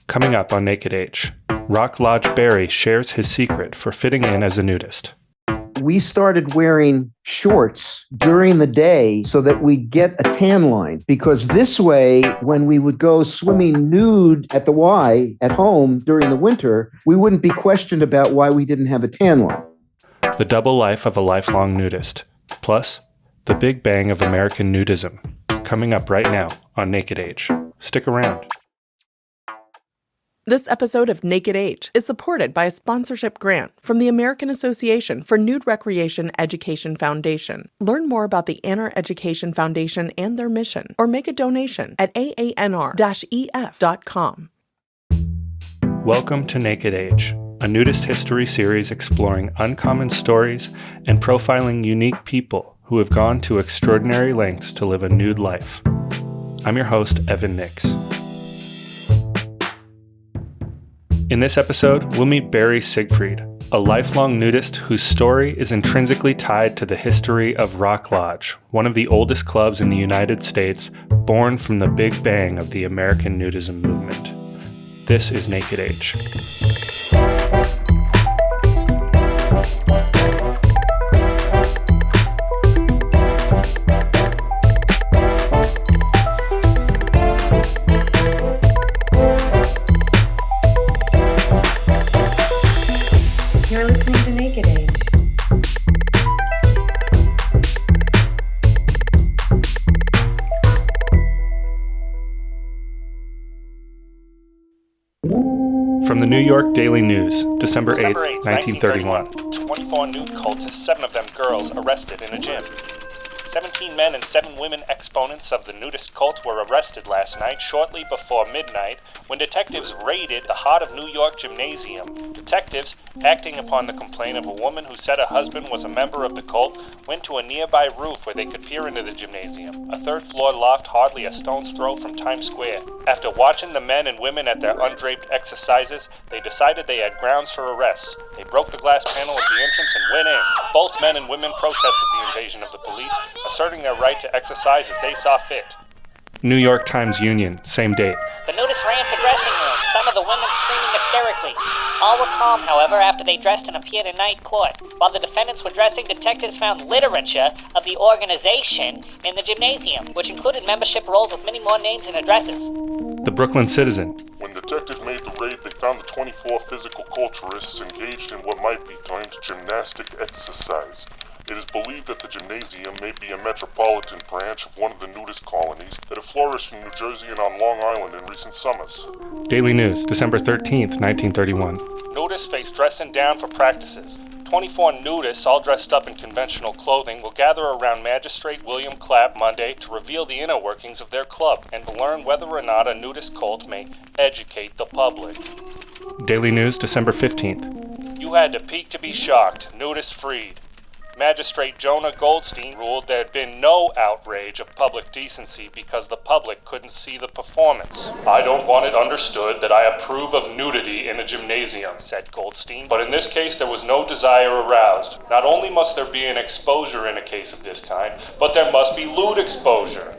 Coming up on Naked Age, Rock Lodge Barry shares his secret for fitting in as a nudist. We started wearing shorts during the day so that we'd get a tan line, because this way, when we would go swimming nude at the Y at home during the winter, we wouldn't be questioned about why we didn't have a tan line. The double life of a lifelong nudist, plus the Big Bang of American nudism, coming up right now on Naked Age. Stick around. This episode of Naked Age is supported by a sponsorship grant from the American Association for Nude Recreation Education Foundation. Learn more about the ANR Education Foundation and their mission, or make a donation at aanr-ef.com. Welcome to Naked Age, a nudist history series exploring uncommon stories and profiling unique people who have gone to extraordinary lengths to live a nude life. I'm your host, Evan Nix. In this episode, we'll meet Barry Siegfried, a lifelong nudist whose story is intrinsically tied to the history of Rock Lodge, one of the oldest clubs in the United States, born from the Big Bang of the American nudism movement. This is Naked Age. You're listening to Naked Age. From the New York Daily News, December 8, 1931. 24 nude cultists, 7 of them girls, arrested in a gym. 17 men and 7 women exponents of the nudist cult were arrested last night shortly before midnight when detectives raided the Heart of New York gymnasium. Detectives, acting upon the complaint of a woman who said her husband was a member of the cult, went to a nearby roof where they could peer into the gymnasium, a third-floor loft hardly a stone's throw from Times Square. After watching the men and women at their undraped exercises, they decided they had grounds for arrests. They broke the glass panel at the entrance and went in. Both men and women protested the invasion of the police, asserting their right to exercise as they saw fit. New York Times Union, same date. The nudists ran for dressing rooms, some of the women screaming hysterically. All were calm, however, after they dressed and appeared in night court. While the defendants were dressing, detectives found literature of the organization in the gymnasium, which included membership rolls with many more names and addresses. The Brooklyn Citizen. When detectives made the raid, they found the 24 physical culturists engaged in what might be termed gymnastic exercise. It is believed that the gymnasium may be a metropolitan branch of one of the nudist colonies that have flourished in New Jersey and on Long Island in recent summers. Daily News, December 13th, 1931. Nudists face dressing down for practices. 24 nudists, all dressed up in conventional clothing, will gather around Magistrate William Clapp Monday to reveal the inner workings of their club and to learn whether or not a nudist cult may educate the public. Daily News, December 15th. You had to peek to be shocked. Nudists freed. Magistrate Jonah Goldstein ruled there had been no outrage of public decency because the public couldn't see the performance. I don't want it understood that I approve of nudity in a gymnasium, said Goldstein, but in this case there was no desire aroused. Not only must there be an exposure in a case of this kind, but there must be lewd exposure.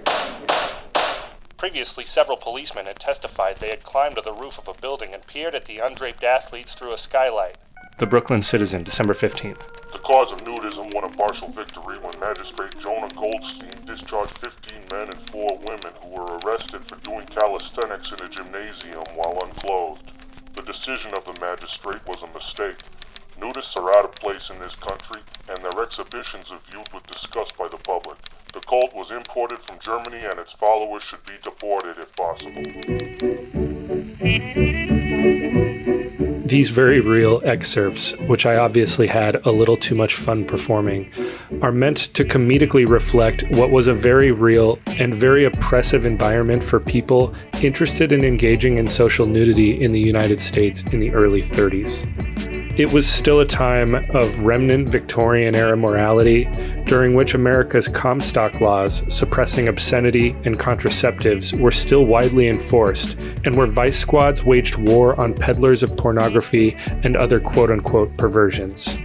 Previously, several policemen had testified they had climbed to the roof of a building and peered at the undraped athletes through a skylight. The Brooklyn Citizen, December 15th. The cause of nudism won a partial victory when Magistrate Jonah Goldstein discharged 15 men and 4 women who were arrested for doing calisthenics in a gymnasium while unclothed. The decision of the magistrate was a mistake. Nudists are out of place in this country, and their exhibitions are viewed with disgust by the public. The cult was imported from Germany, and its followers should be deported if possible. These very real excerpts, which I obviously had a little too much fun performing, are meant to comedically reflect what was a very real and very oppressive environment for people interested in engaging in social nudity in the United States in the early 30s. It was still a time of remnant Victorian-era morality, during which America's Comstock laws suppressing obscenity and contraceptives were still widely enforced, and where vice squads waged war on peddlers of pornography and other quote-unquote perversions.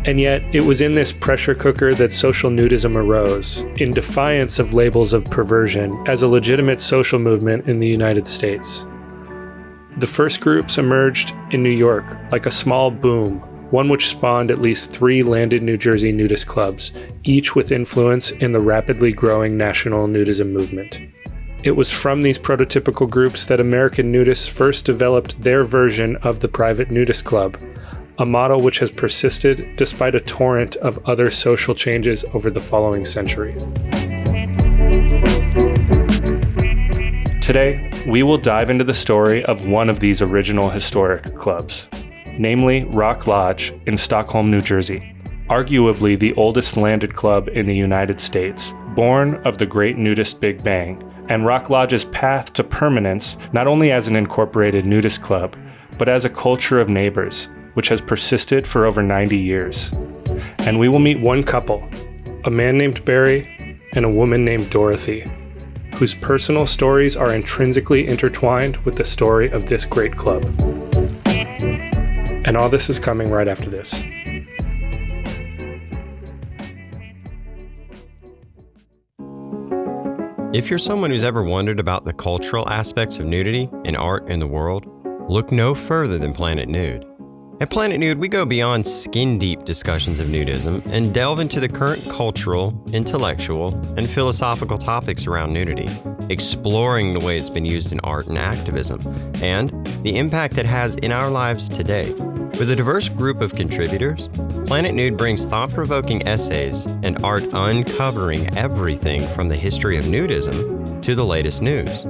And yet, it was in this pressure cooker that social nudism arose, in defiance of labels of perversion, as a legitimate social movement in the United States. The first groups emerged in New York like a small boom, one which spawned at least 3 landed New Jersey nudist clubs, each with influence in the rapidly growing national nudism movement. It was from these prototypical groups that American nudists first developed their version of the private nudist club, a model which has persisted despite a torrent of other social changes over the following century. Today, we will dive into the story of one of these original historic clubs, namely Rock Lodge in Stockholm, New Jersey, arguably the oldest landed club in the United States, born of the Great Nudist Big Bang, and Rock Lodge's path to permanence not only as an incorporated nudist club, but as a culture of neighbors, which has persisted for over 90 years. And we will meet one couple, a man named Barry and a woman named Dorothy, whose personal stories are intrinsically intertwined with the story of this great club. And all this is coming right after this. If you're someone who's ever wondered about the cultural aspects of nudity and art in the world, look no further than Planet Nude. At Planet Nude, we go beyond skin-deep discussions of nudism and delve into the current cultural, intellectual, and philosophical topics around nudity, exploring the way it's been used in art and activism, and the impact it has in our lives today. With a diverse group of contributors, Planet Nude brings thought-provoking essays and art uncovering everything from the history of nudism to the latest news.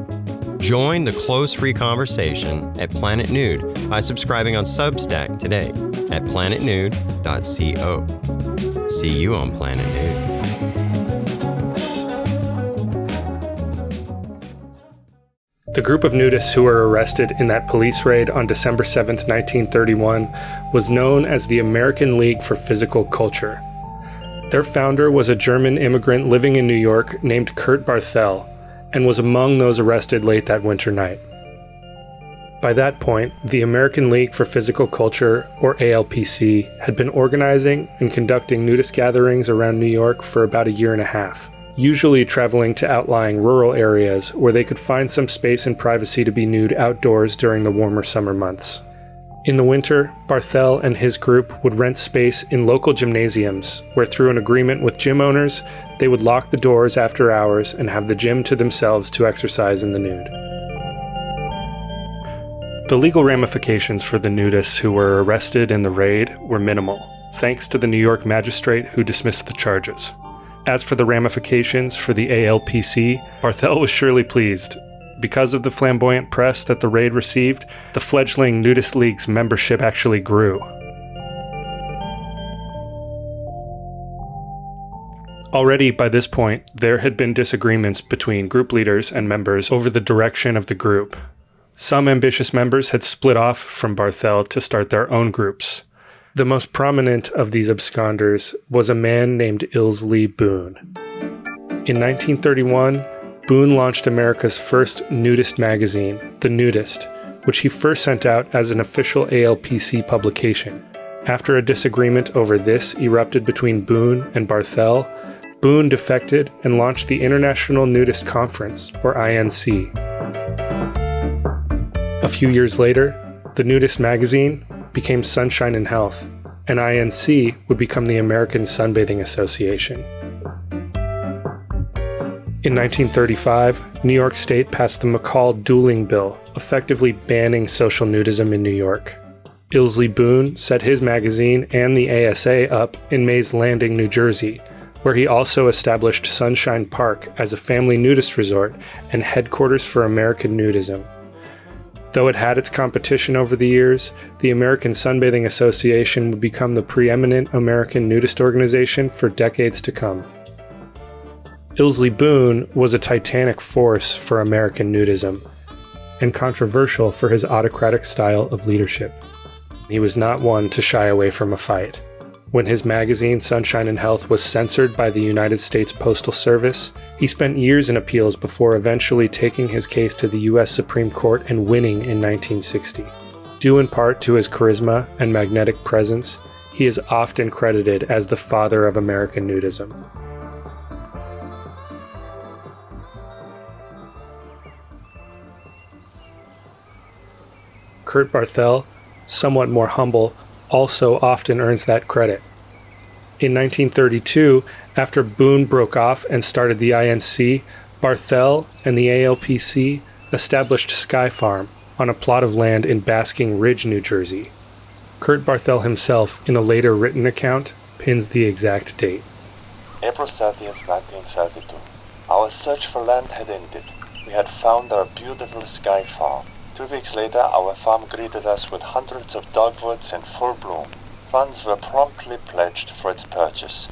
Join the close free conversation at Planet Nude by subscribing on Substack today at planetnude.co. See you on Planet Nude. The group of nudists who were arrested in that police raid on December 7, 1931, was known as the American League for Physical Culture. Their founder was a German immigrant living in New York named Kurt Barthel, and was among those arrested late that winter night. By that point, the American League for Physical Culture, or ALPC, had been organizing and conducting nudist gatherings around New York for about a year and a half, usually traveling to outlying rural areas where they could find some space and privacy to be nude outdoors during the warmer summer months. In the winter, Barthel and his group would rent space in local gymnasiums, where through an agreement with gym owners, they would lock the doors after hours and have the gym to themselves to exercise in the nude. The legal ramifications for the nudists who were arrested in the raid were minimal, thanks to the New York magistrate who dismissed the charges. As for the ramifications for the ALPC, Barthel was surely pleased. Because of the flamboyant press that the raid received, the fledgling Nudist League's membership actually grew. Already by this point, there had been disagreements between group leaders and members over the direction of the group. Some ambitious members had split off from Barthel to start their own groups. The most prominent of these absconders was a man named Ilsley Boone. In 1931, Boone launched America's first nudist magazine, The Nudist, which he first sent out as an official ALPC publication. After a disagreement over this erupted between Boone and Barthel, Boone defected and launched the International Nudist Conference, or INC. A few years later, The Nudist magazine became Sunshine and Health, and INC would become the American Sunbathing Association. In 1935, New York State passed the McCall-Dueling Bill, effectively banning social nudism in New York. Ilsley Boone set his magazine and the ASA up in Mays Landing, New Jersey, where he also established Sunshine Park as a family nudist resort and headquarters for American nudism. Though it had its competition over the years, the American Sunbathing Association would become the preeminent American nudist organization for decades to come. Ilsley Boone was a titanic force for American nudism, and controversial for his autocratic style of leadership. He was not one to shy away from a fight. When his magazine, Sunshine and Health, was censored by the United States Postal Service, he spent years in appeals before eventually taking his case to the U.S. Supreme Court and winning in 1960. Due in part to his charisma and magnetic presence, he is often credited as the father of American nudism. Kurt Barthel, somewhat more humble, also often earns that credit. In 1932, after Boone broke off and started the INC, Barthel and the ALPC established Sky Farm on a plot of land in Basking Ridge, New Jersey. Kurt Barthel himself, in a later written account, pins the exact date. April 30th, 1932. Our search for land had ended. We had found our beautiful Sky Farm. 2 weeks later, our farm greeted us with hundreds of dogwoods in full bloom. Funds were promptly pledged for its purchase.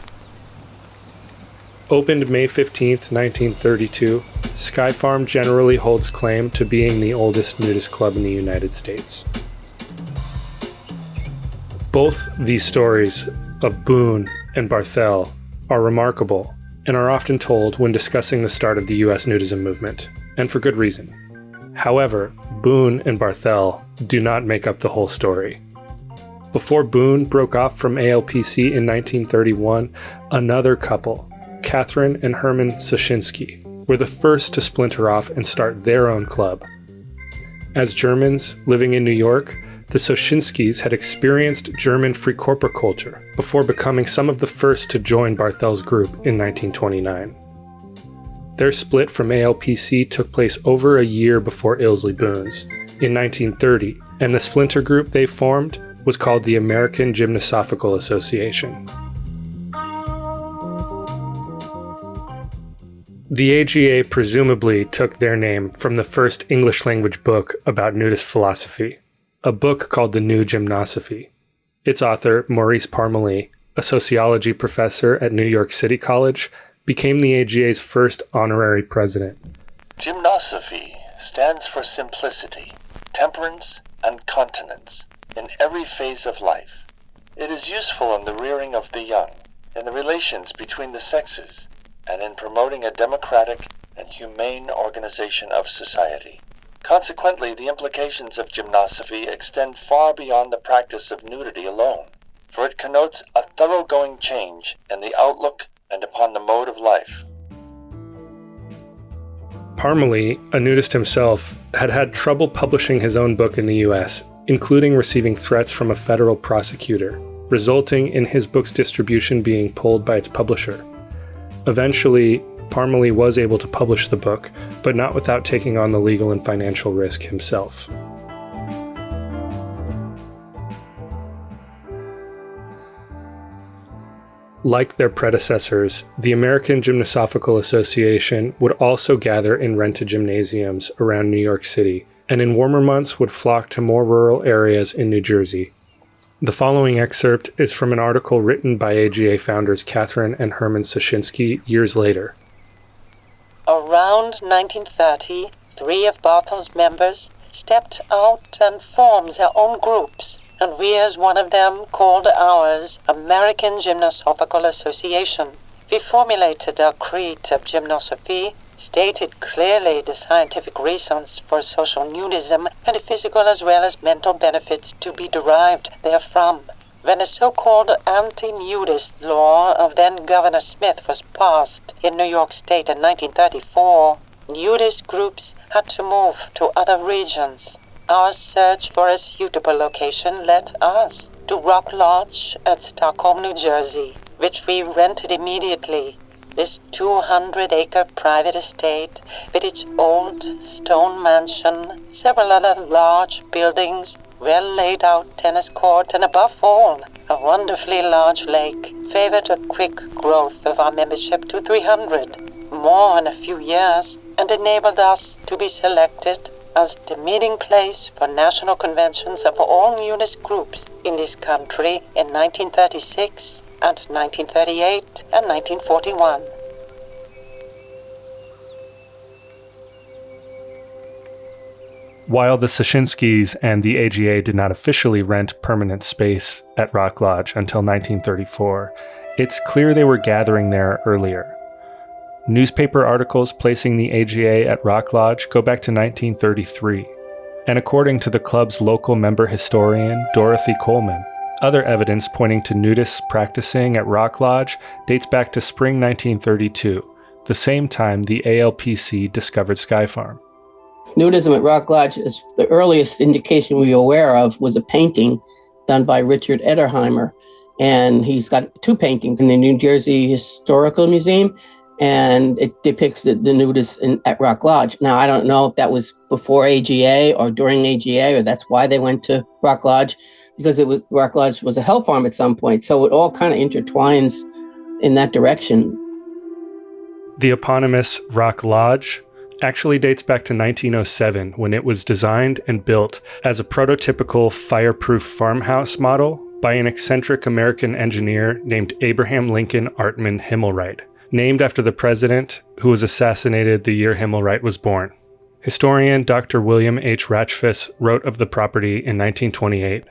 Opened May 15, 1932, Sky Farm generally holds claim to being the oldest nudist club in the United States. Both these stories of Boone and Barthel are remarkable and are often told when discussing the start of the U.S. nudism movement, and for good reason. However, Boone and Barthel do not make up the whole story. Before Boone broke off from ALPC in 1931, another couple, Catherine and Herman Soshinsky, were the first to splinter off and start their own club. As Germans living in New York, the Soshinskys had experienced German Freikorper culture before becoming some of the first to join Barthel's group in 1929. Their split from ALPC took place over a year before Ilsley Boone's, in 1930, and the splinter group they formed was called the American Gymnosophical Association. The AGA presumably took their name from the first English-language book about nudist philosophy, a book called The New Gymnosophy. Its author, Maurice Parmelee, a sociology professor at New York City College, became the AGA's first honorary president. Gymnosophy stands for simplicity, temperance, and continence in every phase of life. It is useful in the rearing of the young, in the relations between the sexes, and in promoting a democratic and humane organization of society. Consequently, the implications of gymnosophy extend far beyond the practice of nudity alone, for it connotes a thoroughgoing change in the outlook and upon the mode of life. Parmelee, a nudist himself, had had trouble publishing his own book in the US, including receiving threats from a federal prosecutor, resulting in his book's distribution being pulled by its publisher. Eventually, Parmelee was able to publish the book, but not without taking on the legal and financial risk himself. Like their predecessors, the American Gymnosophical Association would also gather in rented gymnasiums around New York City, and in warmer months would flock to more rural areas in New Jersey. The following excerpt is from an article written by AGA founders Catherine and Herman Soshinsky years later. Around 1930, 3 of Barthel's members stepped out and formed their own groups, and we as one of them called ours American Gymnosophical Association. We formulated our creed of gymnosophy, stated clearly the scientific reasons for social nudism and the physical as well as mental benefits to be derived therefrom. When the so-called anti-nudist law of then-Governor Smith was passed in New York State in 1934, nudist groups had to move to other regions. Our search for a suitable location led us to Rock Lodge at Stockholm, New Jersey, which we rented immediately. This 200-acre private estate, with its old stone mansion, several other large buildings, well-laid-out tennis court, and above all, a wonderfully large lake, favored a quick growth of our membership to 300, more in a few years, and enabled us to be selected as the meeting place for national conventions of all nudist groups in this country in 1936 and 1938 and 1941. While the Soshinskys and the AGA did not officially rent permanent space at Rock Lodge until 1934, it's clear they were gathering there earlier. Newspaper articles placing the AGA at Rock Lodge go back to 1933, and according to the club's local member historian, Dorothy Coleman, other evidence pointing to nudists practicing at Rock Lodge dates back to spring 1932, the same time the ALPC discovered Sky Farm. Nudism at Rock Lodge, is the earliest indication we were aware of was a painting done by Richard Ederheimer. And he's got 2 paintings in the New Jersey Historical Museum, and it depicts the nudists at Rock Lodge. Now, I don't know if that was before AGA or during AGA, or that's why they went to Rock Lodge, because Rock Lodge was a health farm at some point. So it all kind of intertwines in that direction. The eponymous Rock Lodge actually dates back to 1907, when it was designed and built as a prototypical fireproof farmhouse model by an eccentric American engineer named Abraham Lincoln Artman Himmelwright, named after the president who was assassinated the year Himmelwright was born. Historian Dr. William H. Ratchfuss wrote of the property in 1928.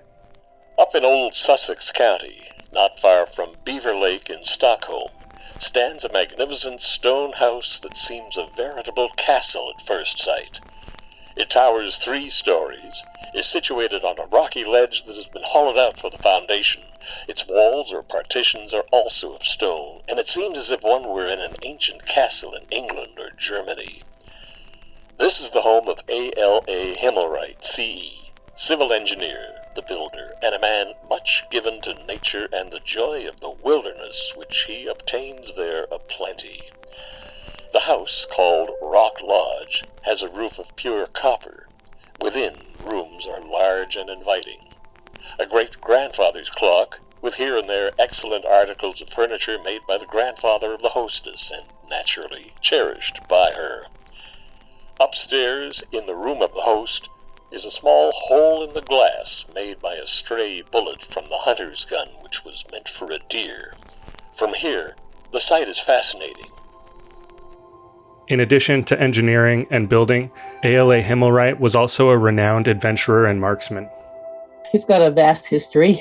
Up in old Sussex County, not far from Beaver Lake in Stockholm, stands a magnificent stone house that seems a veritable castle at first sight. It towers 3 stories, is situated on a rocky ledge that has been hollowed out for the foundation. Its walls or partitions are also of stone, and it seems as if one were in an ancient castle in England or Germany. This is the home of A.L.A. Himmelwright, C.E., civil engineer, the builder, and a man much given to nature and the joy of the wilderness which he obtains there aplenty. The house, called Rock Lodge, has a roof of pure copper. Within, rooms are large and inviting. A great-grandfather's clock, with here and there excellent articles of furniture made by the grandfather of the hostess, and naturally cherished by her. Upstairs, in the room of the host, is a small hole in the glass made by a stray bullet from the hunter's gun, which was meant for a deer. From here, the sight is fascinating. In addition to engineering and building, A.L.A. Himmelwright was also a renowned adventurer and marksman. He's got a vast history,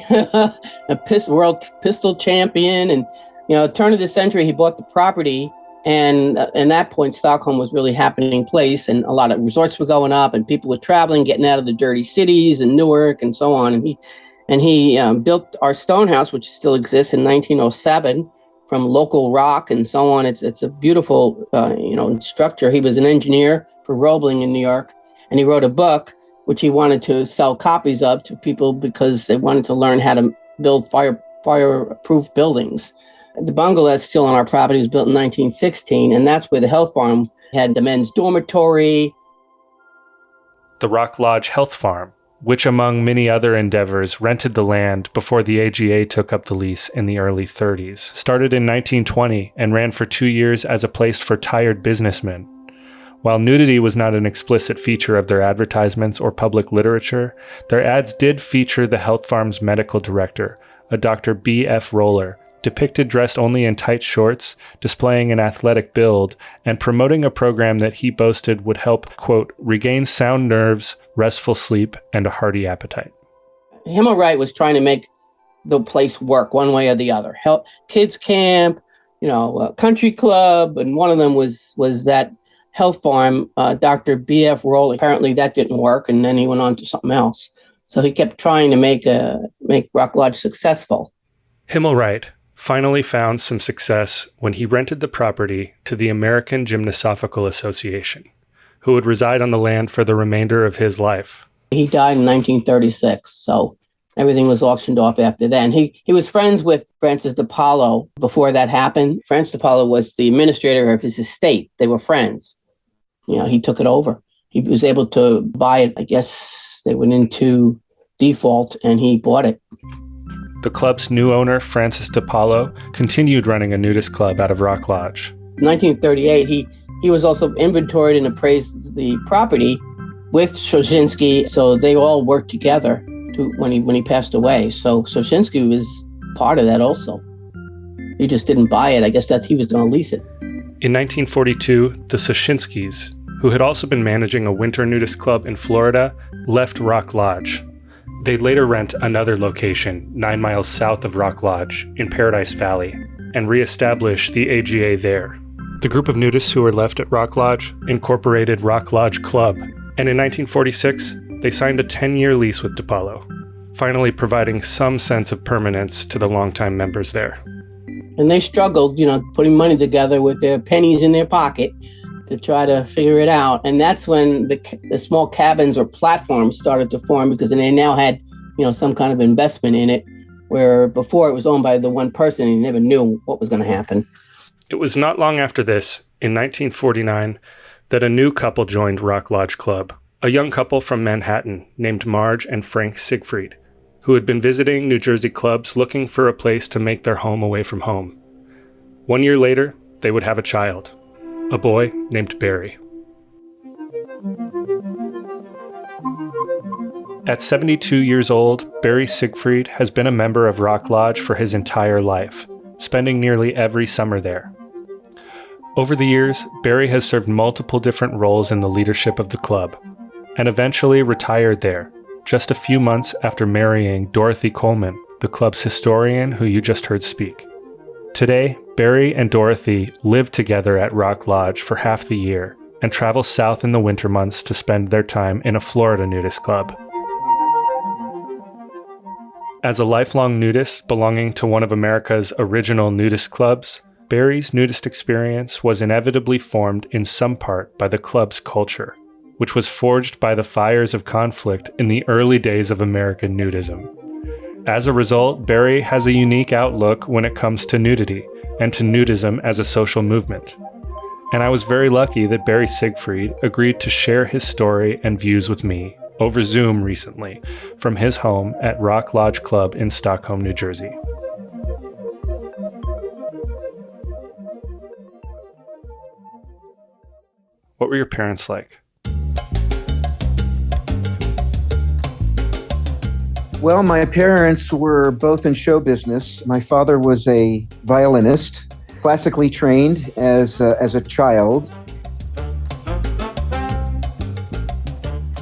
world pistol champion, and turn of the century, he bought the property. And at that point, Stockholm was really happening place, and a lot of resorts were going up, and people were traveling, getting out of the dirty cities and Newark and so on. And he built our stone house, which still exists, in 1907 from local rock and so on. It's a beautiful structure. He was an engineer for Roebling in New York, and he wrote a book which he wanted to sell copies of to people because they wanted to learn how to build fireproof buildings. The bungalow that's still on our property was built in 1916, and that's where the health farm had the men's dormitory. The Rock Lodge Health Farm, which among many other endeavors rented the land before the AGA took up the lease in the early 30s, started in 1920 and ran for 2 years as a place for tired businessmen. While nudity was not an explicit feature of their advertisements or public literature, their ads did feature the health farm's medical director, a Dr. B.F. Roller, depicted dressed only in tight shorts, displaying an athletic build, and promoting a program that he boasted would help, quote, regain sound nerves, restful sleep, and a hearty appetite. Himmelwright was trying to make the place work one way or the other. Kids camp, country club, and one of them was that health farm, Dr. B.F. Rowley. Apparently that didn't work, and then he went on to something else. So he kept trying to make Rock Lodge successful. Himmelwright finally found some success when he rented the property to the American Gymnosophical Association, who would reside on the land for the remainder of his life. He died in 1936, so everything was auctioned off after then. He was friends with Francis DePaulo before that happened. Francis DePaulo was the administrator of his estate. They were friends. He took it over. He was able to buy it. I guess they went into default, and he bought it. The club's new owner, Francis DePaulo, continued running a nudist club out of Rock Lodge. In 1938, he was also inventoried and appraised the property with Sosinski, so they all worked together when he passed away. So Sosinski was part of that also. He just didn't buy it. I guess that he was going to lease it. In 1942, the Sosinskis, who had also been managing a winter nudist club in Florida, left Rock Lodge. They'd later rent another location 9 miles south of Rock Lodge in Paradise Valley and reestablish the AGA there. The group of nudists who were left at Rock Lodge incorporated Rock Lodge Club, and in 1946, they signed a 10-year lease with DePaulo, finally providing some sense of permanence to the longtime members there. And they struggled, putting money together with their pennies in their pocket to try to figure it out. And that's when the small cabins or platforms started to form, because they now had, some kind of investment in it, where before it was owned by the one person and you never knew what was going to happen. It was not long after this, in 1949, that a new couple joined Rock Lodge Club, a young couple from Manhattan named Marge and Frank Siegfried, who had been visiting New Jersey clubs looking for a place to make their home away from home. 1 year later, they would have a child, a boy named Barry. At 72 years old, Barry Siegfried has been a member of Rock Lodge for his entire life, spending nearly every summer there. Over the years, Barry has served multiple different roles in the leadership of the club, and eventually retired there, just a few months after marrying Dorothy Coleman, the club's historian who you just heard speak. Today, Barry and Dorothy live together at Rock Lodge for half the year and travel south in the winter months to spend their time in a Florida nudist club. As a lifelong nudist belonging to one of America's original nudist clubs, Barry's nudist experience was inevitably formed in some part by the club's culture, which was forged by the fires of conflict in the early days of American nudism. As a result, Barry has a unique outlook when it comes to nudity and to nudism as a social movement. And I was very lucky that Barry Siegfried agreed to share his story and views with me over Zoom recently from his home at Rock Lodge Club in Stockholm, New Jersey. What were your parents like? Well, my parents were both in show business. My father was a violinist, classically trained as a child.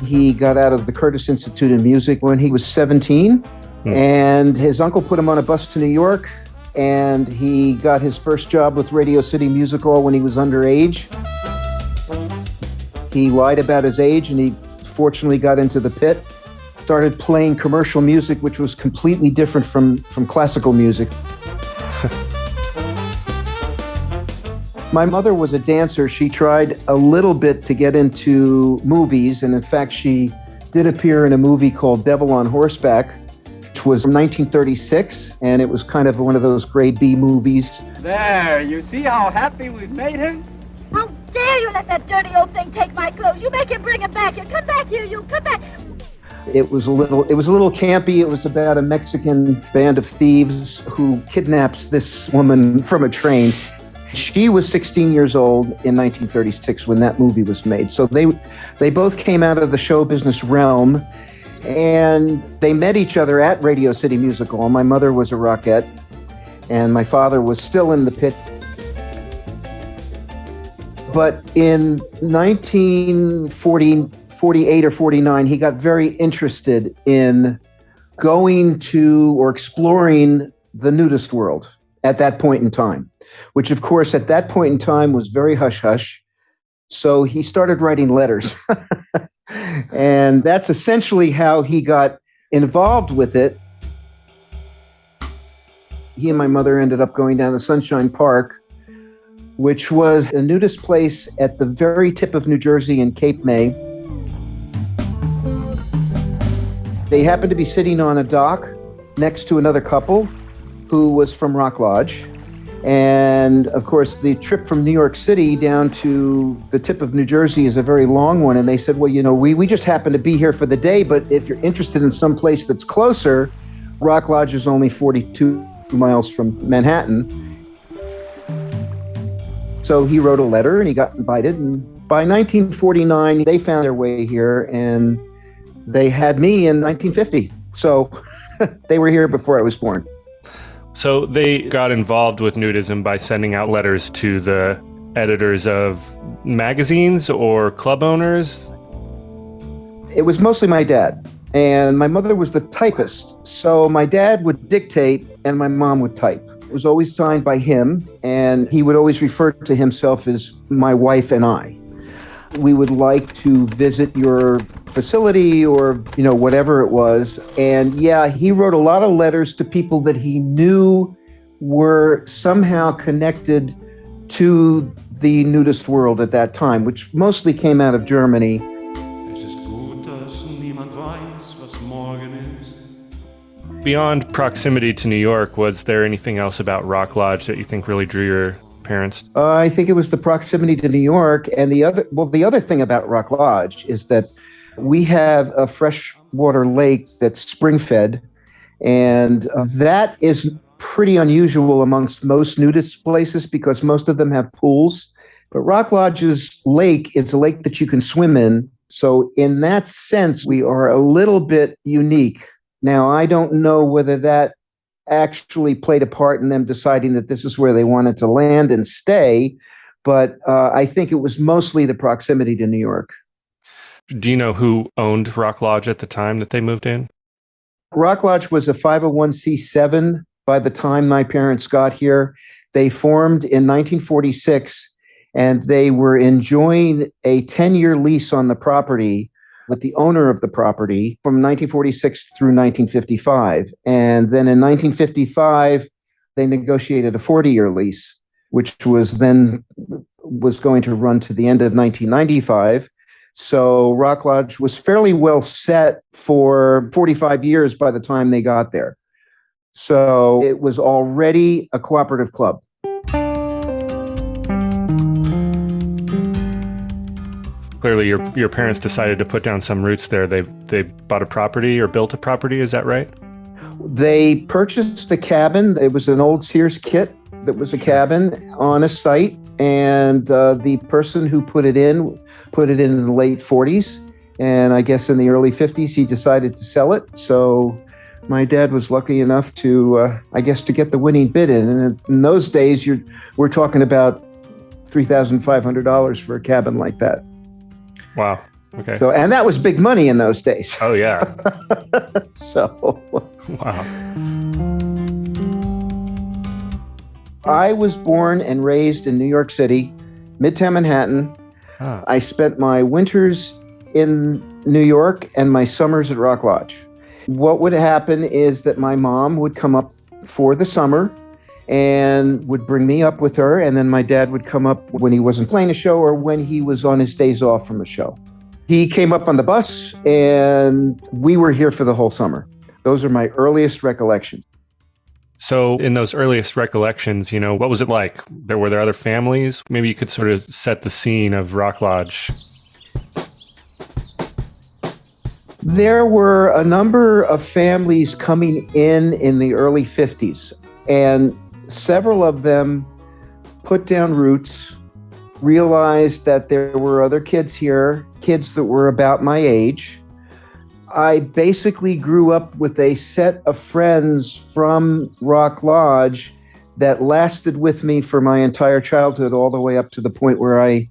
He got out of the Curtis Institute of Music when he was 17, and his uncle put him on a bus to New York, and he got his first job with Radio City Music Hall when he was underage. He lied about his age, and he fortunately got into the pit, started playing commercial music, which was completely different from classical music. My mother was a dancer. She tried a little bit to get into movies, and in fact, she did appear in a movie called Devil on Horseback, which was 1936, and it was kind of one of those grade B movies. There, you see how happy we've made him? How dare you let that dirty old thing take my clothes? You make him bring him back here. Come back here, you. Come back. It was a little campy. It was about a Mexican band of thieves who kidnaps this woman from a train. She was 16 years old in 1936 when that movie was made. So they both came out of the show business realm, and they met each other at Radio City Music Hall. My mother was a rockette, and my father was still in the pit. But in 1948 or 49, he got very interested in going to or exploring the nudist world at that point in time, which of course at that point in time was very hush-hush. So he started writing letters. And that's essentially how he got involved with it. He and my mother ended up going down to Sunshine Park, which was a nudist place at the very tip of New Jersey in Cape May. They happened to be sitting on a dock next to another couple who was from Rock Lodge. And of course, the trip from New York City down to the tip of New Jersey is a very long one. And they said, well, we just happen to be here for the day, but if you're interested in some place that's closer, Rock Lodge is only 42 miles from Manhattan. So he wrote a letter and he got invited. And by 1949, they found their way here and they had me in 1950. So they were here before I was born. So they got involved with nudism by sending out letters to the editors of magazines or club owners? It was mostly my dad. And my mother was the typist. So my dad would dictate and my mom would type. It was always signed by him, and he would always refer to himself as my wife and I. We would like to visit your facility or, whatever it was. And yeah, he wrote a lot of letters to people that he knew were somehow connected to the nudist world at that time, which mostly came out of Germany. Beyond proximity to New York, was there anything else about Rock Lodge that you think really drew your parents? I think it was the proximity to New York. And the other thing about Rock Lodge is that we have a freshwater lake that's spring-fed, and that is pretty unusual amongst most nudist places because most of them have pools. But Rock Lodge's lake is a lake that you can swim in. So in that sense, we are a little bit unique. Now, I don't know whether that actually played a part in them deciding that this is where they wanted to land and stay, but I think it was mostly the proximity to New York. Do you know who owned Rock Lodge at the time that they moved in? Rock Lodge was a 501c7 by the time my parents got here. They formed in 1946, and they were enjoying a 10-year lease on the property with the owner of the property from 1946 through 1955. And then in 1955, they negotiated a 40-year lease, which was going to run to the end of 1995. So Rock Lodge was fairly well set for 45 years by the time they got there. So it was already a cooperative club. Clearly, your parents decided to put down some roots there. They bought a property or built a property, is that right? They purchased a cabin. It was an old Sears kit that was a cabin on a site, and the person who put it in the late 40s, and I guess in the early 50s he decided to sell it. So my dad was lucky enough to get the winning bid in. And in those days, we're talking about $3,500 for a cabin like that. Wow. Okay. So, and that was big money in those days. Oh, yeah. So. Wow. I was born and raised in New York City, Midtown Manhattan. Huh. I spent my winters in New York and my summers at Rock Lodge. What would happen is that my mom would come up for the summer and would bring me up with her, and then my dad would come up when he wasn't playing a show or when he was on his days off from a show. He came up on the bus, and we were here for the whole summer. Those are my earliest recollections. So in those earliest recollections, what was it like? Were there other families? Maybe you could sort of set the scene of Rock Lodge. There were a number of families coming in the early 50s, and several of them put down roots, realized that there were other kids here, kids that were about my age. I basically grew up with a set of friends from Rock Lodge that lasted with me for my entire childhood, all the way up to the point where I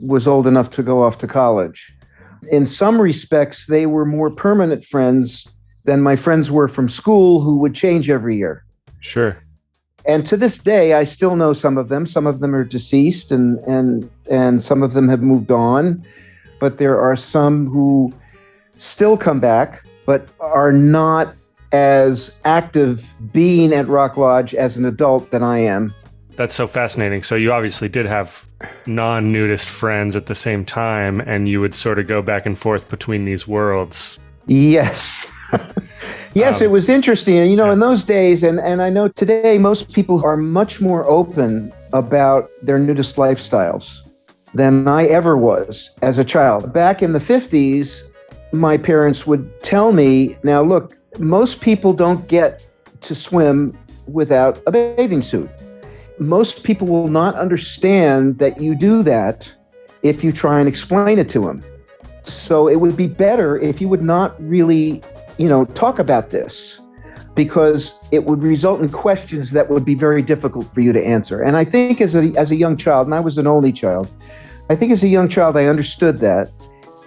was old enough to go off to college. In some respects, they were more permanent friends than my friends were from school, who would change every year. Sure. And to this day, I still know some of them. Some of them are deceased, and some of them have moved on. But there are some who still come back, but are not as active being at Rock Lodge as an adult than I am. That's so fascinating. So you obviously did have non-nudist friends at the same time, and you would sort of go back and forth between these worlds. Yes. Yes, it was interesting. And, in those days, and I know today, most people are much more open about their nudist lifestyles than I ever was as a child. Back in the 50s, my parents would tell me, now look, most people don't get to swim without a bathing suit. Most people will not understand that you do that if you try and explain it to them. So it would be better if you would not really, talk about this, because it would result in questions that would be very difficult for you to answer. And I think as a young child, and I was an only child, I think as a young child, I understood that.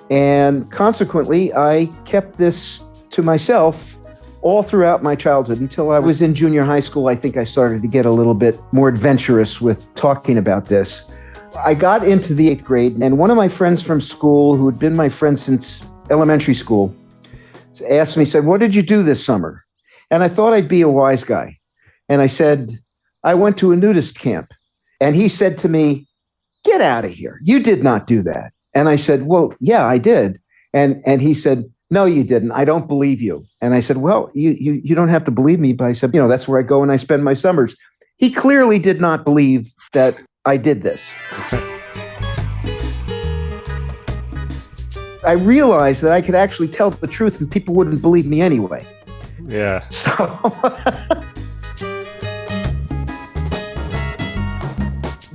And consequently, I kept this to myself all throughout my childhood until I was in junior high school. I think I started to get a little bit more adventurous with talking about this. I got into the 8th grade, and one of my friends from school, who had been my friend since elementary school, asked me, said, "What did you do this summer?" And I thought I'd be a wise guy. And I said, "I went to a nudist camp." And he said to me, get out of here. You did not do that. And I said, well, yeah, I did. And he said, no, you didn't. I don't believe you. And I said, well, you don't have to believe me. But I said, that's where I go and I spend my summers. He clearly did not believe that I did this. I realized that I could actually tell the truth and people wouldn't believe me anyway. Yeah. So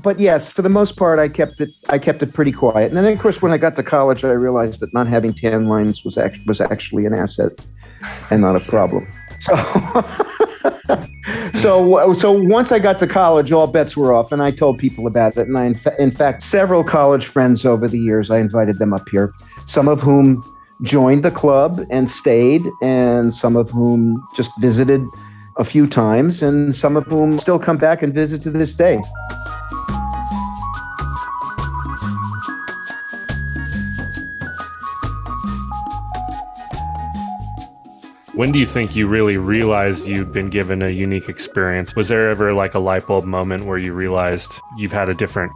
but yes, for the most part, I kept it pretty quiet. And then, of course, when I got to college, I realized that not having tan lines was actually an asset and not a problem. So once I got to college, all bets were off, and I told people about it. And in fact, several college friends over the years, I invited them up here, some of whom joined the club and stayed, and some of whom just visited a few times, and some of whom still come back and visit to this day. When do you think you really realized you'd been given a unique experience? Was there ever like a light bulb moment where you realized you've had a different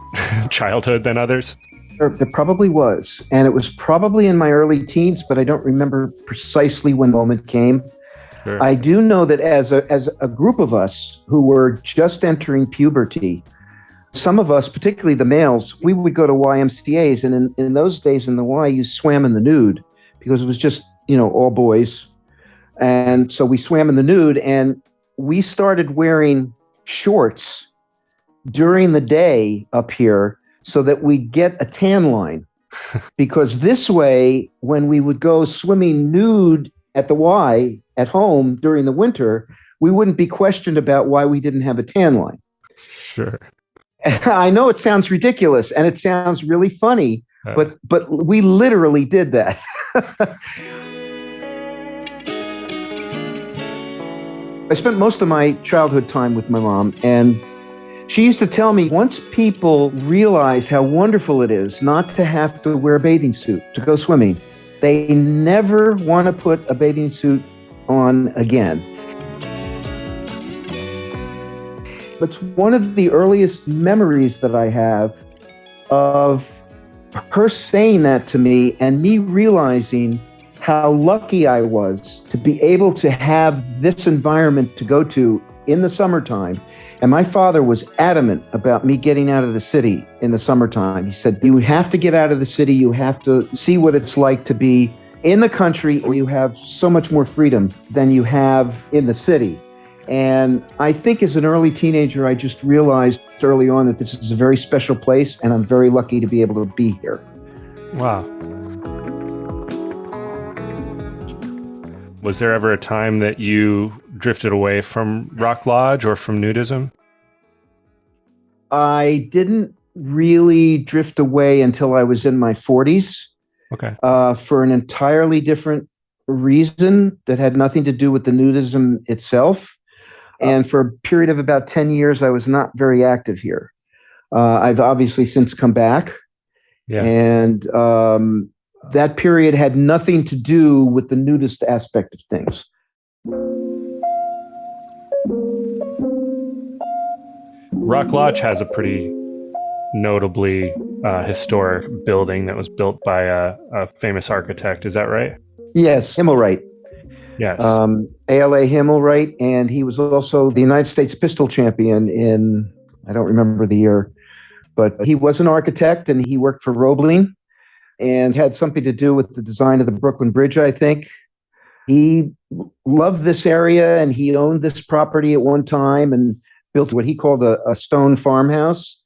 childhood than others? There probably was. And it was probably in my early teens, but I don't remember precisely when the moment came. Sure. I do know that as a group of us who were just entering puberty, some of us, particularly the males, we would go to YMCAs. And in those days in the Y, you swam in the nude because it was just, all boys. And so we swam in the nude, and we started wearing shorts during the day up here so that we'd get a tan line. Because this way, when we would go swimming nude at the Y at home during the winter, we wouldn't be questioned about why we didn't have a tan line. Sure. I know it sounds ridiculous and it sounds really funny, but we literally did that. I spent most of my childhood time with my mom, and she used to tell me, once people realize how wonderful it is not to have to wear a bathing suit to go swimming, they never want to put a bathing suit on again. It's one of the earliest memories that I have of her saying that to me and me realizing how lucky I was to be able to have this environment to go to in the summertime. And my father was adamant about me getting out of the city in the summertime. He said, you have to get out of the city. You have to see what it's like to be in the country where you have so much more freedom than you have in the city. And I think as an early teenager, I just realized early on that this is a very special place, and I'm very lucky to be able to be here. Wow. Was there ever a time that you drifted away from Rock Lodge or from nudism? I didn't really drift away until I was in my 40s. Okay. For an entirely different reason that had nothing to do with the nudism itself. And for a period of about 10 years, I was not very active here. I've obviously since come back. Yeah. And that period had nothing to do with the nudist aspect of things. Rock Lodge has a pretty notably historic building that was built by a famous architect. Is that right? Yes, Himmelwright. Yes. ALA Himmelwright. And he was also the United States pistol champion in, I don't remember the year, but he was an architect and he worked for Roebling and had something to do with the design of the Brooklyn Bridge, I think. He loved this area and he owned this property at one time and built what he called a stone farmhouse,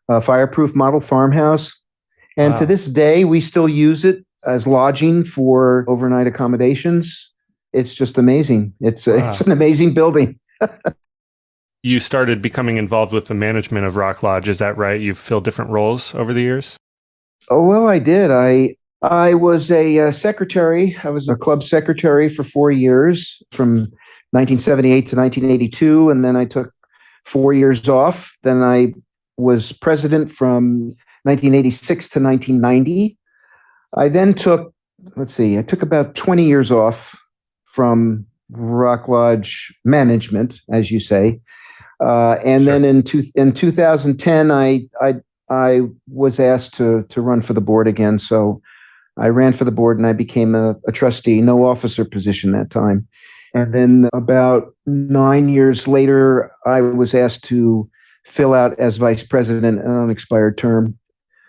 a fireproof model farmhouse. And to this day, we still use it as lodging for overnight accommodations. It's just amazing. It's an amazing building. You started becoming involved with the management of Rock Lodge. Is that right? You've filled different roles over the years? Oh, well, I did. I was a secretary. I was a club secretary for 4 years, from 1978 to 1982. And then I took 4 years off. Then I was president from 1986 to 1990. I then took about 20 years off from Rock Lodge management, as you say. And then in 2010, I I was asked to run for the board again. So I ran for the board and I became a trustee, no officer position that time. And then about 9 years later, I was asked to fill out as vice president an unexpired term.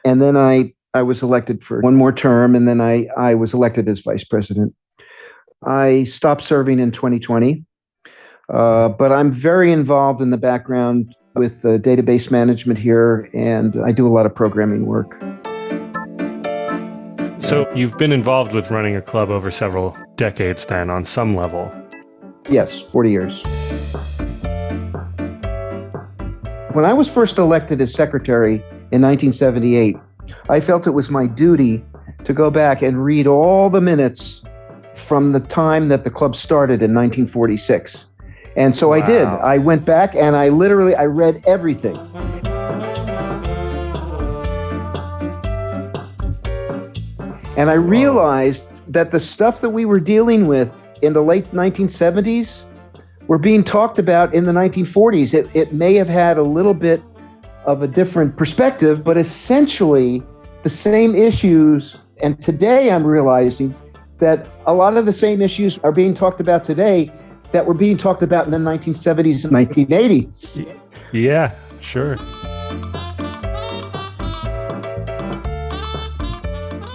And then I was elected for one more term, and then I was elected as vice president. I stopped serving in 2020, but I'm very involved in the background with database management here, and I do a lot of programming work. So you've been involved with running a club over several decades then, on some level. Yes, 40 years. When I was first elected as secretary in 1978, I felt it was my duty to go back and read all the minutes from the time that the club started in 1946. And so I did. I went back and I read everything. And I realized that the stuff that we were dealing with in the late 1970s were being talked about in the 1940s. It may have had a little bit of a different perspective, but essentially the same issues. And today I'm realizing that a lot of the same issues are being talked about today that were being talked about in the 1970s and 1980s. Yeah, sure.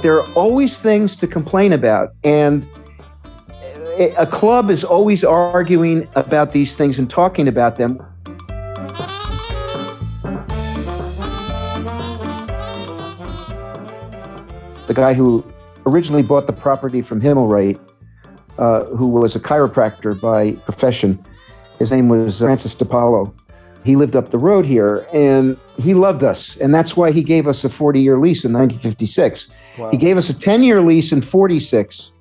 There are always things to complain about, and a club is always arguing about these things and talking about them. The guy who originally bought the property from Himmelwright, who was a chiropractor by profession, his name was Francis DiPaolo. He lived up the road here, and he loved us, and that's why he gave us a 40-year lease in 1956. Wow. He gave us a 10-year lease in 46,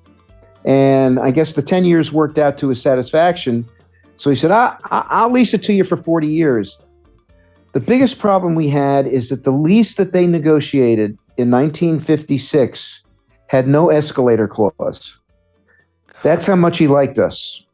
and I guess the 10 years worked out to his satisfaction. So he said, I'll lease it to you for 40 years. The biggest problem we had is that the lease that they negotiated in 1956 had no escalator clause. That's how much he liked us.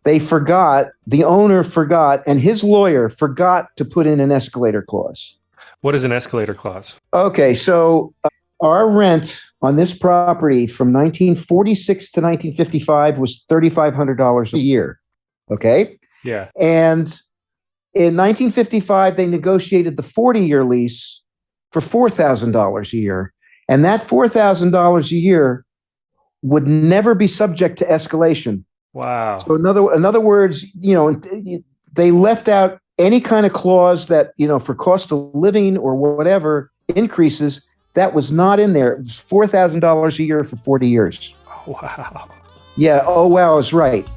They forgot, the owner forgot, and his lawyer forgot to put in an escalator clause. What is an escalator clause? Okay, so our rent on this property from 1946 to 1955 was $3,500 a year. Okay? Yeah. And in 1955, they negotiated the 40-year lease for $4,000 a year. And that $4,000 a year would never be subject to escalation. Wow. So in other words, they left out any kind of clause that, for cost of living or whatever increases, that was not in there. It was $4,000 a year for 40 years. Oh, wow. Yeah. Oh, wow. Is right.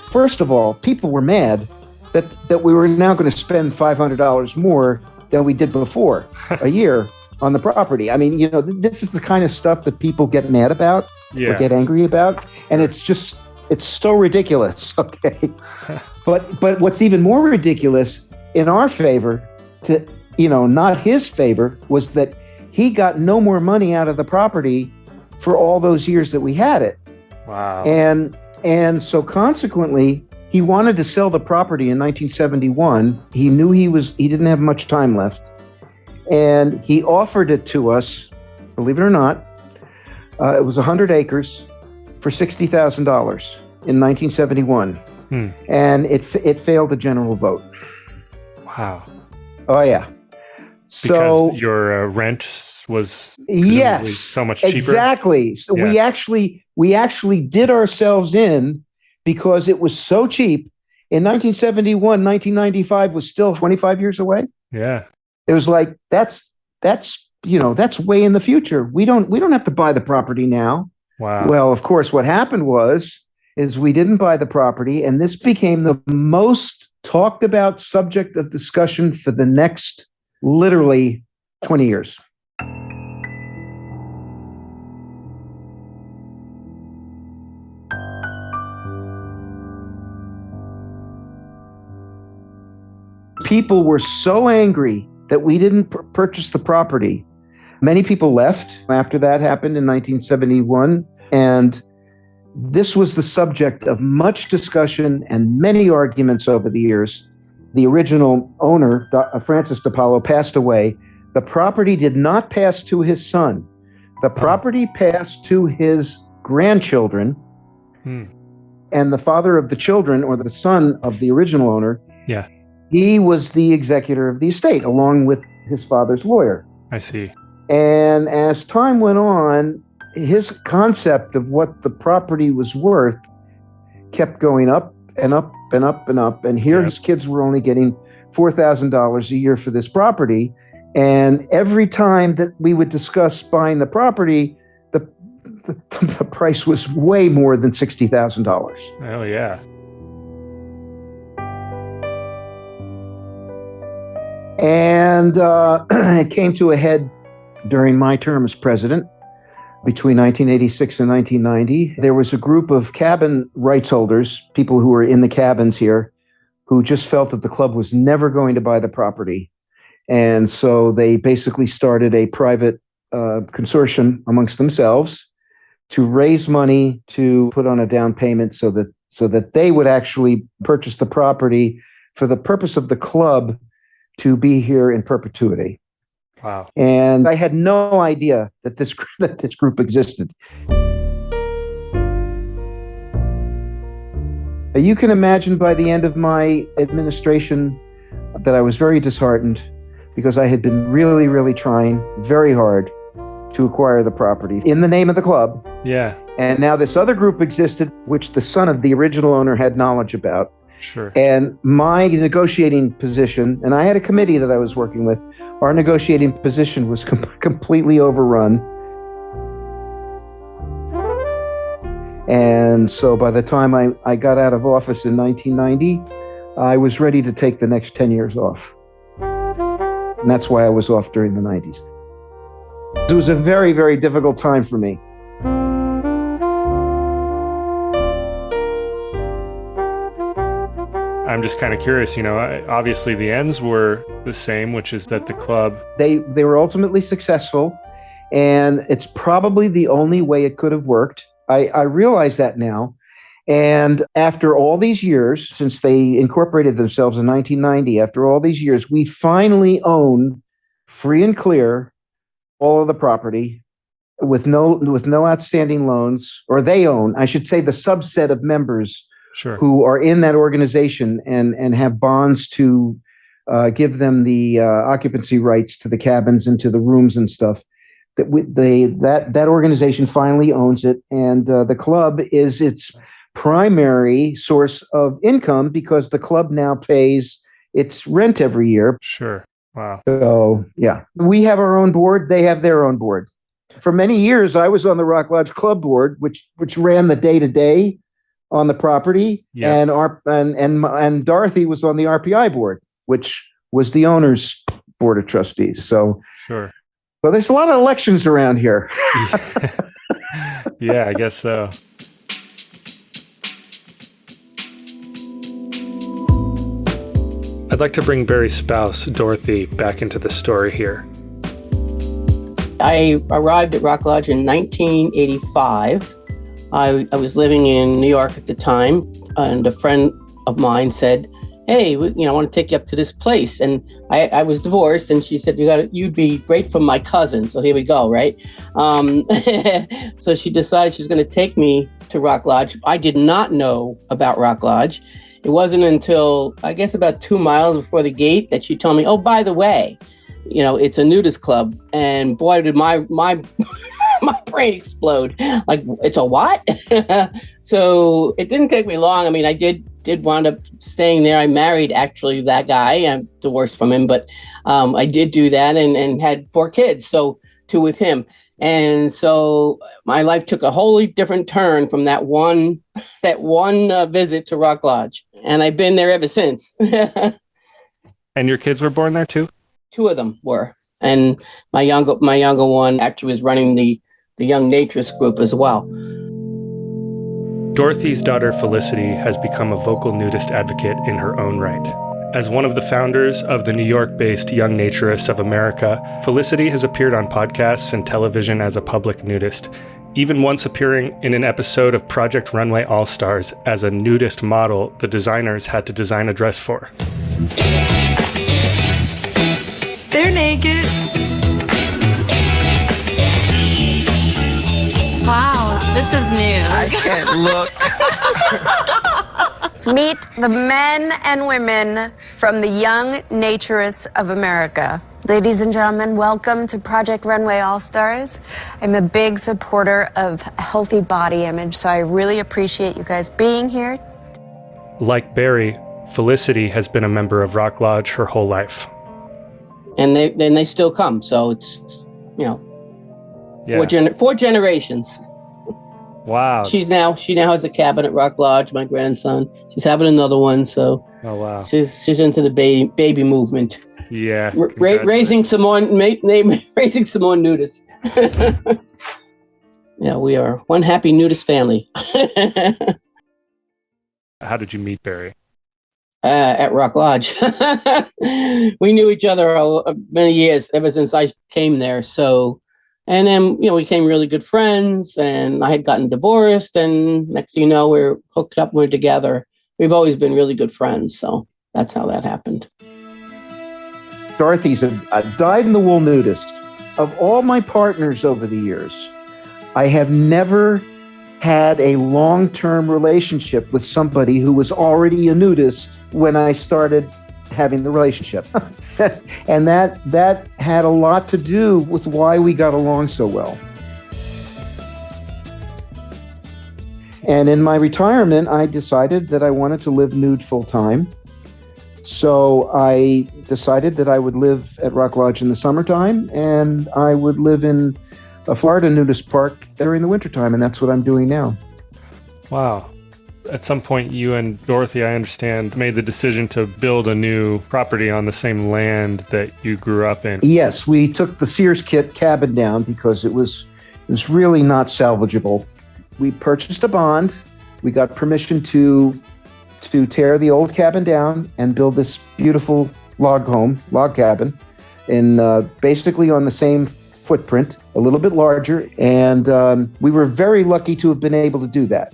First of all, people were mad that we were now going to spend $500 more than we did before a year on the property. I mean, this is the kind of stuff that people get mad about or get angry about. And it's so ridiculous. Okay. But what's even more ridiculous in our favor not his favor, was that he got no more money out of the property for all those years that we had it. Wow. And so consequently, he wanted to sell the property in 1971. He knew he didn't have much time left. And he offered it to us, believe it or not. It was 100 acres for $60,000 in 1971. And it failed the general vote. Wow. Oh, yeah. Because your rent was so much cheaper? Exactly. So we actually did ourselves in because it was so cheap. In 1971, 1995 was still 25 years away. Yeah. It was like, that's way in the future. We don't have to buy the property now. Wow. Well, of course, what happened is we didn't buy the property, and this became the most talked about subject of discussion for the next literally 20 years. People were so angry that we didn't purchase the property. Many people left after that happened in 1971, and This was the subject of much discussion and many arguments over the years. The original owner, Francis DePaulo, passed away. The property did not pass to his son. The property passed to his grandchildren. And the father of the children, or the son of the original owner, he was the executor of the estate, along with his father's lawyer. I see. And as time went on, his concept of what the property was worth kept going up and up and up and up. And here his kids were only getting $4,000 a year for this property. And every time that we would discuss buying the property, the price was way more than $60,000. Oh, yeah. And it came to a head during my term as president. Between 1986 and 1990, there was a group of cabin rights holders, people who were in the cabins here, who just felt that the club was never going to buy the property. And so they basically started a private consortium amongst themselves to raise money to put on a down payment so that they would actually purchase the property for the purpose of the club to be here in perpetuity. Wow. And I had no idea that this group existed. You can imagine by the end of my administration that I was very disheartened because I had been really, really trying very hard to acquire the property in the name of the club. Yeah. And now this other group existed, which the son of the original owner had knowledge about. Sure. And my negotiating position, and I had a committee that I was working with, our negotiating position was completely overrun. And so by the time I got out of office in 1990, I was ready to take the next 10 years off. And that's why I was off during the 90s. It was a very, very difficult time for me. I'm just kind of curious, obviously the ends were the same, which is that the club... They were ultimately successful, and it's probably the only way it could have worked. I realize that now. And after all these years, since they incorporated themselves in 1990, after all these years, we finally own, free and clear, all of the property with no outstanding loans, or they own, I should say, the subset of members who are in that organization and have bonds to give them the occupancy rights to the cabins and to the rooms and stuff. That organization finally owns it, and the club is its primary source of income because the club now pays its rent every year. Sure. Wow. So, yeah. We have our own board. They have their own board. For many years, I was on the Rock Lodge Club board, which ran the day-to-day on the property, and Dorothy was on the RPI board, which was the owner's board of trustees. So, sure. Well, there's a lot of elections around here. Yeah, I guess so. I'd like to bring Barry's spouse, Dorothy, back into the story here. I arrived at Rock Lodge in 1985. I was living in New York at the time, and a friend of mine said, "Hey, I want to take you up to this place." And I was divorced, and she said, "You'd be great for my cousin." So here we go, right? So she decided she's going to take me to Rock Lodge. I did not know about Rock Lodge. It wasn't until, I guess, about 2 miles before the gate that she told me, "Oh, by the way, it's a nudist club." And boy, did my my brain explode. Like, it's a what? So it didn't take me long. I mean, I did wind up staying there. I married actually that guy. I'm divorced from him, but I did do that and had 4 kids. So 2 with him. And so my life took a wholly different turn from that one visit to Rock Lodge. And I've been there ever since. And your kids were born there too? 2 of them were. And my younger one actually was running the young naturist group as well. Dorothy's daughter Felicity has become a vocal nudist advocate in her own right. As one of the founders of the New York-based Young Naturists of America, Felicity has appeared on podcasts and television as a public nudist, even once appearing in an episode of Project Runway All-Stars as a nudist model the designers had to design a dress for. They're naked. Wow, this is new. I can't look. Meet the men and women from the Young Naturists of America. Ladies and gentlemen, welcome to Project Runway All-Stars. I'm a big supporter of a healthy body image, so I really appreciate you guys being here. Like Barry, Felicity has been a member of Rock Lodge her whole life. And they still come, so it's, you know, Yeah. four generations. Wow. She now has a cabin at Rock Lodge, my grandson. She's having another one, so oh wow. She's into the baby movement. Yeah. Raising some more raising some more nudists. Yeah, we are one happy nudist family. How did you meet Barry? At Rock Lodge. We knew each other many years, ever since I came there. So, and then, you know, we became really good friends, and I had gotten divorced, and next thing you know, we're hooked up, we're together. We've always been really good friends. So that's how that happened. Dorothy's a dyed-in-the-wool nudist. Of all my partners over the years, I have never had a long-term relationship with somebody who was already a nudist when I started having the relationship. And that had a lot to do with why we got along so well. And in my retirement, I decided that I wanted to live nude full-time. So I decided that I would live at Rock Lodge in the summertime, and I would live in a Florida nudist park during the wintertime, and that's what I'm doing now. Wow. At some point, you and Dorothy, I understand, made the decision to build a new property on the same land that you grew up in. Yes, we took the Sears Kit cabin down because it was really not salvageable. We purchased a bond. We got permission to tear the old cabin down and build this beautiful log cabin, in basically on the same footprint, a little bit larger, and we were very lucky to have been able to do that.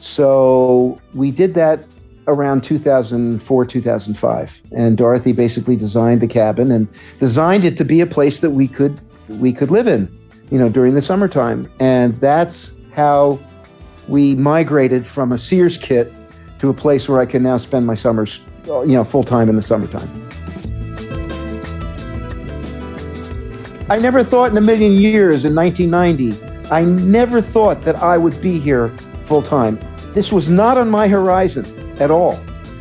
So we did that around 2004, 2005, and Dorothy basically designed the cabin and designed it to be a place that we could live in, you know, during the summertime. And that's how we migrated from a Sears Kit to a place where I can now spend my summers, you know, full time in the summertime. I never thought in a million years in 1990, I never thought that I would be here full time. This was not on my horizon at all.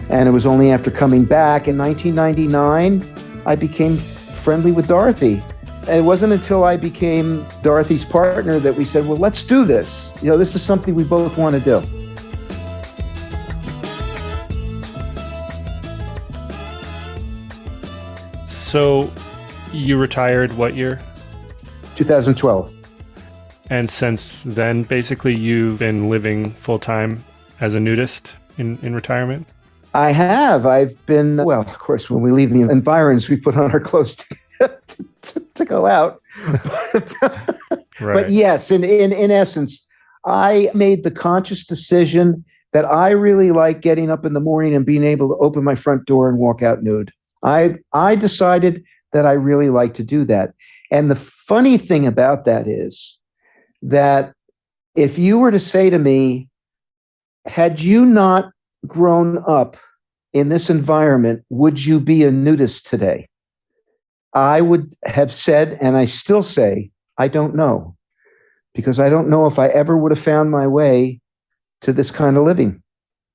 And it was only after coming back in 1999, I became friendly with Dorothy. And it wasn't until I became Dorothy's partner that we said, well, let's do this. You know, this is something we both want to do. So you retired what year? 2012. And since then, basically, you've been living full-time as a nudist in retirement? I have. I've been, well, of course, when we leave the environs, we put on our clothes to go out. But yes, in essence, I made the conscious decision that I really like getting up in the morning and being able to open my front door and walk out nude. I decided that I really like to do that. And the funny thing about that is that if you were to say to me, had you not grown up in this environment, would you be a nudist today? I would have said, and I still say, I don't know. Because I don't know if I ever would have found my way to this kind of living,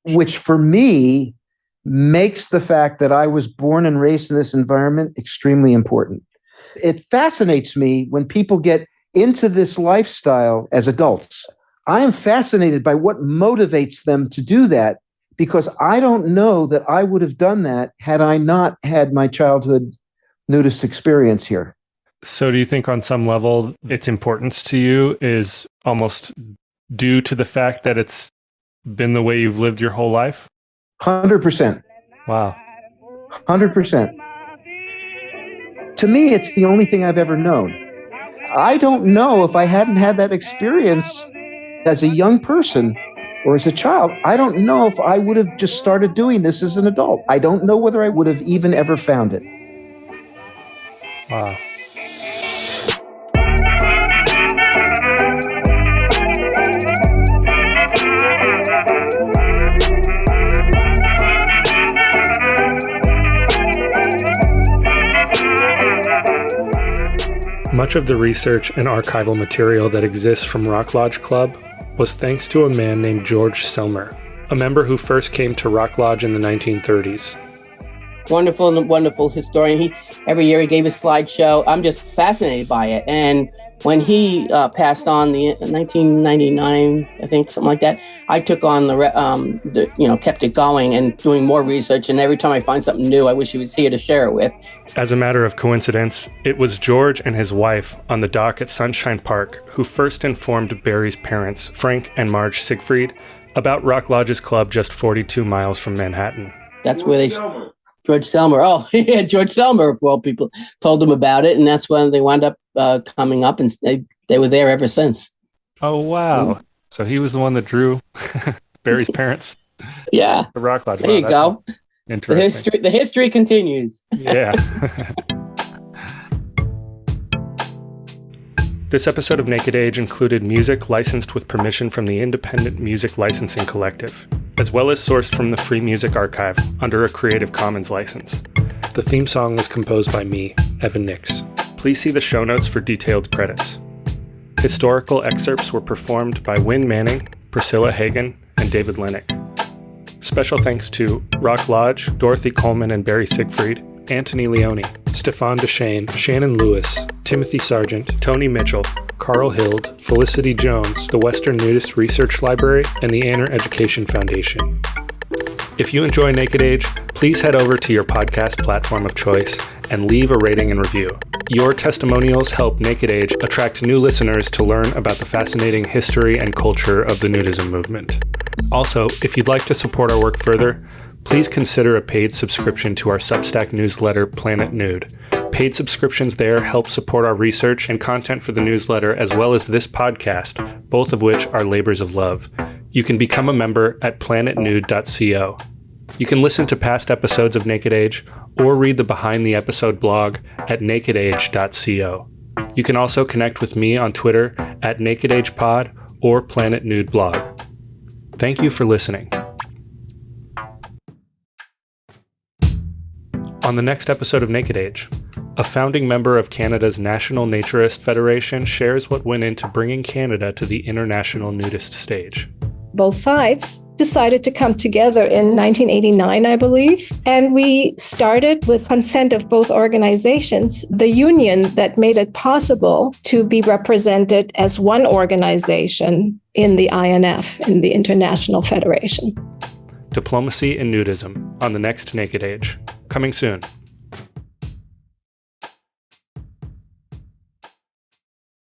which for me makes the fact that I was born and raised in this environment extremely important. It fascinates me when people get into this lifestyle as adults. I am fascinated by what motivates them to do that, because I don't know that I would have done that had I not had my childhood nudist experience here. So do you think on some level its importance to you is almost due to the fact that it's been the way you've lived your whole life? 100%. Wow. 100%. To me, it's the only thing I've ever known. I don't know if I hadn't had that experience as a young person or as a child, I don't know if I would have just started doing this as an adult. I don't know whether I would have even ever found it. Wow. Much of the research and archival material that exists from Rock Lodge Club was thanks to a man named George Selmer, a member who first came to Rock Lodge in the 1930s. Wonderful historian. Every year he gave a slideshow. I'm just fascinated by it. And when he passed on in 1999, I think, something like that, I took on kept it going and doing more research. And every time I find something new, I wish he was here to share it with. As a matter of coincidence, it was George and his wife on the dock at Sunshine Park who first informed Barry's parents, Frank and Marge Siegfried, about Rock Lodge's club just 42 miles from Manhattan. That's where George Selmer. Oh, yeah, George Selmer, of all people, told them about it, and that's when they wound up coming up, and they were there ever since. Oh, wow. So he was the one that drew Barry's parents. Yeah. The Rock Lodge. There you go. Interesting. The history continues. Yeah. This episode of Naked Age included music licensed with permission from the Independent Music Licensing Collective, as well as sourced from the Free Music Archive under a Creative Commons license. The theme song was composed by me, Evan Nix. Please see the show notes for detailed credits. Historical excerpts were performed by Wynn Manning, Priscilla Hagen, and David Lennick. Special thanks to Rock Lodge, Dorothy Coleman and Barry Siegfried, Anthony Leone, Stefan Deshane, Shannon Lewis, Timothy Sargent, Tony Mitchell, Carl Hild, Felicity Jones, the Western Nudist Research Library, and the Anner Education Foundation. If you enjoy Naked Age, please head over to your podcast platform of choice and leave a rating and review. Your testimonials help Naked Age attract new listeners to learn about the fascinating history and culture of the nudism movement. Also, if you'd like to support our work further, please consider a paid subscription to our Substack newsletter, Planet Nude. Paid subscriptions there help support our research and content for the newsletter, as well as this podcast, both of which are labors of love. You can become a member at planetnude.co. You can listen to past episodes of Naked Age or read the behind the episode blog at nakedage.co. You can also connect with me on Twitter at NakedAgePod or Planet Nude Blog. Thank you for listening. On the next episode of Naked Age, a founding member of Canada's National Naturist Federation shares what went into bringing Canada to the international nudist stage. Both sides decided to come together in 1989, I believe, and we started with consent of both organizations, the union that made it possible to be represented as one organization in the INF, in the International Federation. Diplomacy and Nudism on the next Naked Age. Coming soon.